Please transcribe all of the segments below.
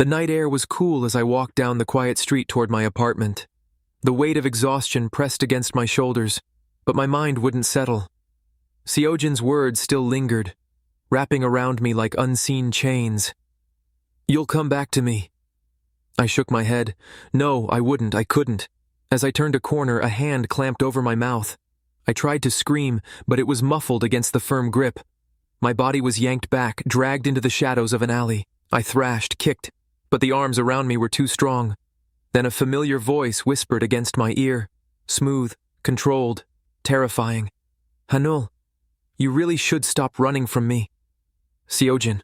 The night air was cool as I walked down the quiet street toward my apartment. The weight of exhaustion pressed against my shoulders, but my mind wouldn't settle. Seojin's words still lingered, wrapping around me like unseen chains. "You'll come back to me." I shook my head. No, I wouldn't, I couldn't. As I turned a corner, a hand clamped over my mouth. I tried to scream, but it was muffled against the firm grip. My body was yanked back, dragged into the shadows of an alley. I thrashed, kicked, but the arms around me were too strong. Then a familiar voice whispered against my ear, smooth, controlled, terrifying. "Hanul, you really should stop running from me." "Seojin."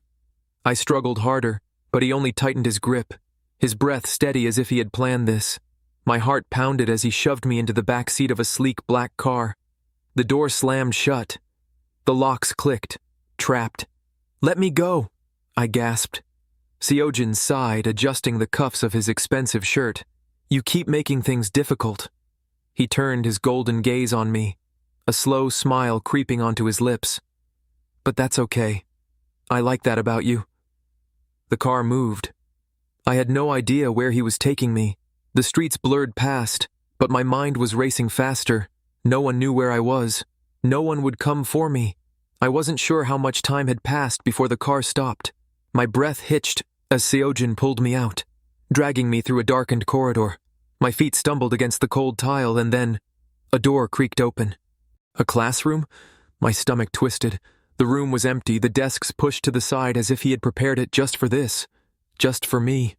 I struggled harder, but he only tightened his grip, his breath steady as if he had planned this. My heart pounded as he shoved me into the back seat of a sleek black car. The door slammed shut. The locks clicked. Trapped. "Let me go," I gasped. Seojin sighed, adjusting the cuffs of his expensive shirt. "You keep making things difficult." He turned his golden gaze on me, a slow smile creeping onto his lips. "But that's okay. I like that about you." The car moved. I had no idea where he was taking me. The streets blurred past, but my mind was racing faster. No one knew where I was. No one would come for me. I wasn't sure how much time had passed before the car stopped. My breath hitched as Seojin pulled me out, dragging me through a darkened corridor. My feet stumbled against the cold tile, and then a door creaked open. A classroom? My stomach twisted. The room was empty, the desks pushed to the side as if he had prepared it just for this, just for me.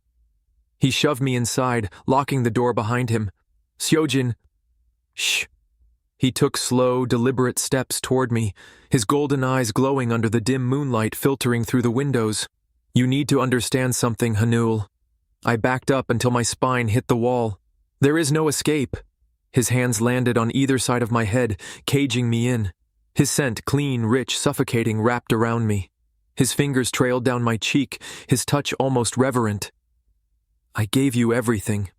He shoved me inside, locking the door behind him. "Seojin." "Shh." He took slow, deliberate steps toward me, his golden eyes glowing under the dim moonlight filtering through the windows. "You need to understand something, Hanul." I backed up until my spine hit the wall. "There is no escape." His hands landed on either side of my head, caging me in. His scent, clean, rich, suffocating, wrapped around me. His fingers trailed down my cheek, his touch almost reverent. "I gave you everything."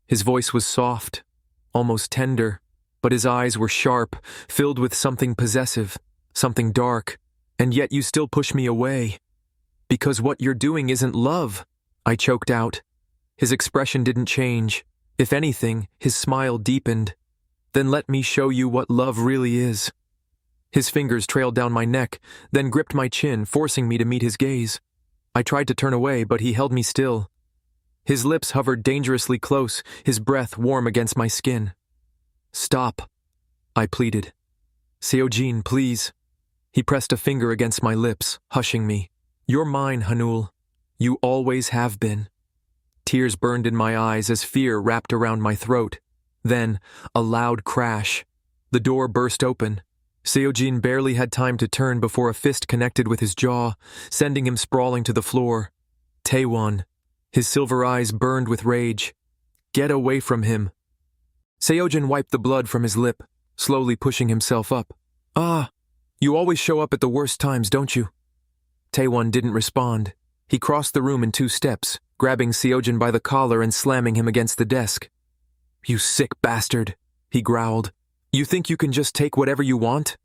His voice was soft, almost tender, but his eyes were sharp, filled with something possessive, something dark, and yet you still push me away. "Because what you're doing isn't love," I choked out. His expression didn't change. If anything, his smile deepened. "Then let me show you what love really is." His fingers trailed down my neck, then gripped my chin, forcing me to meet his gaze. I tried to turn away, but he held me still. His lips hovered dangerously close, his breath warm against my skin. "Stop," I pleaded. "Seojin, please." He pressed a finger against my lips, hushing me. "You're mine, Hanul. You always have been." Tears burned in my eyes as fear wrapped around my throat. Then, a loud crash. The door burst open. Seojin barely had time to turn before a fist connected with his jaw, sending him sprawling to the floor. Taewon. His silver eyes burned with rage. "Get away from him." Seojin wiped the blood from his lip, slowly pushing himself up. "Ah, you always show up at the worst times, don't you?" Taewon didn't respond. He crossed the room in 2 steps, grabbing Seojin by the collar and slamming him against the desk. "You sick bastard," he growled. "You think you can just take whatever you want?"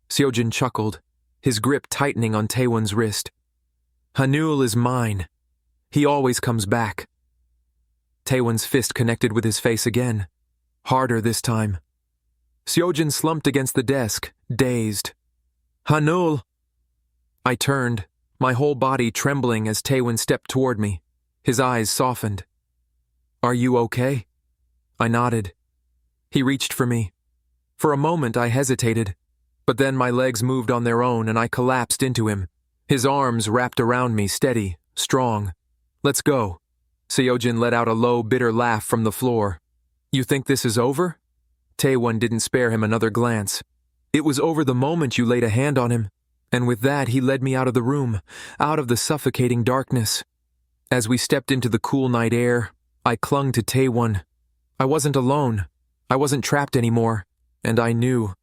Seojin chuckled, his grip tightening on Taewon's wrist. "Hanul is mine. He always comes back." Taewon's fist connected with his face again, harder this time. Seojin slumped against the desk, dazed. "Hanul!" I turned, my whole body trembling as Taewon stepped toward me. His eyes softened. "Are you okay?" I nodded. He reached for me. For a moment I hesitated, but then my legs moved on their own and I collapsed into him. His arms wrapped around me, steady, strong. "Let's go." Seojin let out a low, bitter laugh from the floor. "You think this is over?" Taewon didn't spare him another glance. "It was over the moment you laid a hand on him." And with that, he led me out of the room, out of the suffocating darkness. As we stepped into the cool night air, I clung to Taewon. I wasn't alone. I wasn't trapped anymore. And I knew.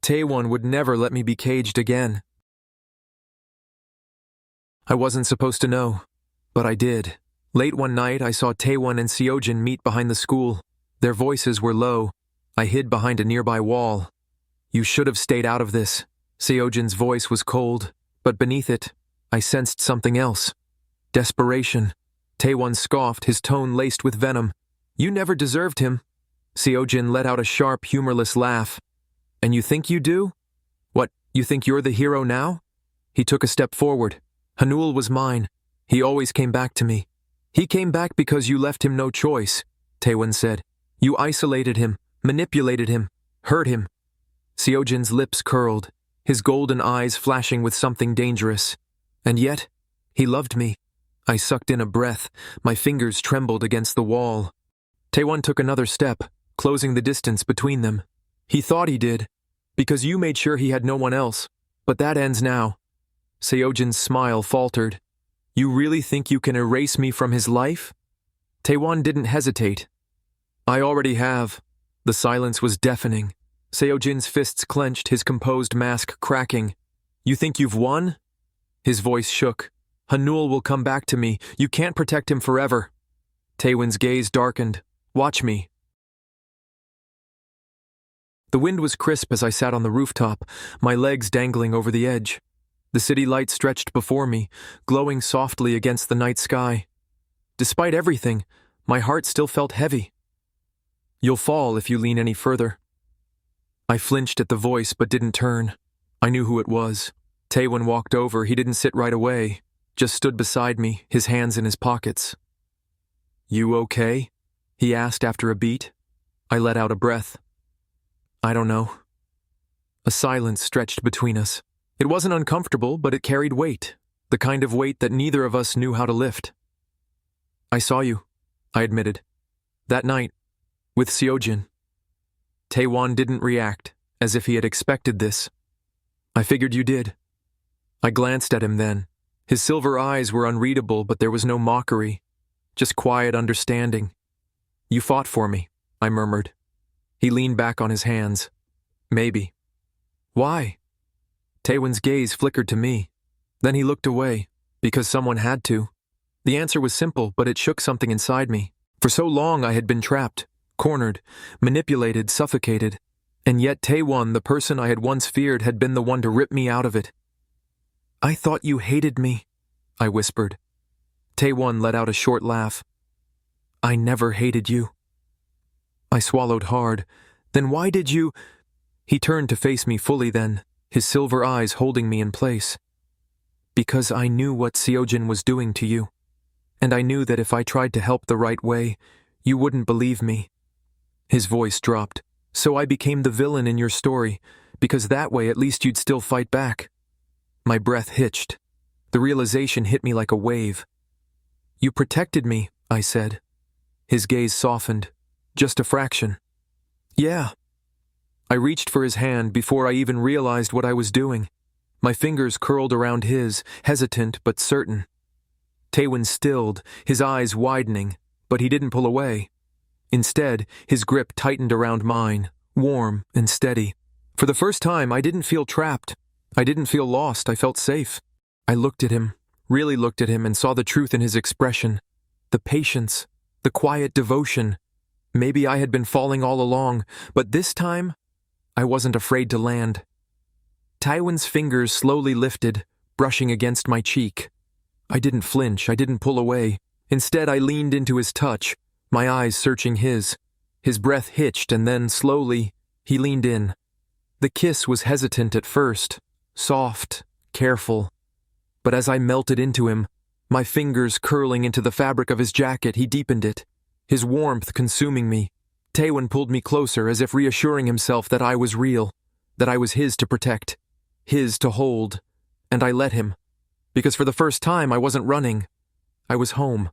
Taewon would never let me be caged again. I wasn't supposed to know, but I did. Late one night, I saw Taewon and Seojin meet behind the school. Their voices were low. I hid behind a nearby wall. "You should have stayed out of this." Seojin's voice was cold, but beneath it, I sensed something else. Desperation. Taewon scoffed, his tone laced with venom. You never deserved him. Seojin let out a sharp, humorless laugh. And you think you do? What, you think you're the hero now? He took a step forward. Hanul was mine. He always came back to me. He came back because you left him no choice, Taewon said. You isolated him, manipulated him, hurt him. Seojin's lips curled, his golden eyes flashing with something dangerous. And yet, he loved me. I sucked in a breath, my fingers trembled against the wall. Taewon took another step, closing the distance between them. He thought he did, because you made sure he had no one else. But that ends now. Seojin's smile faltered. You really think you can erase me from his life? Taewon didn't hesitate. I already have. The silence was deafening. Seojin's fists clenched, his composed mask cracking. You think you've won? His voice shook. Hanul will come back to me. You can't protect him forever. Taewon's gaze darkened. Watch me. The wind was crisp as I sat on the rooftop, my legs dangling over the edge. The city light stretched before me, glowing softly against the night sky. Despite everything, my heart still felt heavy. You'll fall if you lean any further. I flinched at the voice but didn't turn. I knew who it was. Taewon walked over. He didn't sit right away, just stood beside me, his hands in his pockets. You okay? He asked after a beat. I let out a breath. I don't know. A silence stretched between us. It wasn't uncomfortable, but it carried weight, the kind of weight that neither of us knew how to lift. I saw you, I admitted. That night, with Seojin. Taewon didn't react, as if he had expected this. I figured you did. I glanced at him then. His silver eyes were unreadable, but there was no mockery, just quiet understanding. You fought for me, I murmured. He leaned back on his hands. Maybe. Why? Taewon's gaze flickered to me. Then he looked away, because someone had to. The answer was simple, but it shook something inside me. For so long I had been trapped, cornered, manipulated, suffocated. And yet Taewon, the person I had once feared, had been the one to rip me out of it. I thought you hated me, I whispered. Taewon let out a short laugh. I never hated you. I swallowed hard. Then why did you... He turned to face me fully then, his silver eyes holding me in place. Because I knew what Seojin was doing to you. And I knew that if I tried to help the right way, you wouldn't believe me. His voice dropped. So I became the villain in your story, because that way at least you'd still fight back. My breath hitched. The realization hit me like a wave. You protected me, I said. His gaze softened. Just a fraction. Yeah. I reached for his hand before I even realized what I was doing. My fingers curled around his, hesitant but certain. Taewon stilled, his eyes widening, but he didn't pull away. Instead, his grip tightened around mine, warm and steady. For the first time, I didn't feel trapped. I didn't feel lost. I felt safe. I looked at him, really looked at him, and saw the truth in his expression. The patience, the quiet devotion. Maybe I had been falling all along, but this time, I wasn't afraid to land. Taewon's fingers slowly lifted, brushing against my cheek. I didn't flinch, I didn't pull away. Instead, I leaned into his touch, my eyes searching his. His breath hitched, and then, slowly, he leaned in. The kiss was hesitant at first, soft, careful. But as I melted into him, my fingers curling into the fabric of his jacket, he deepened it. His warmth consuming me. Taewon pulled me closer as if reassuring himself that I was real, that I was his to protect, his to hold. And I let him. Because for the first time I wasn't running. I was home.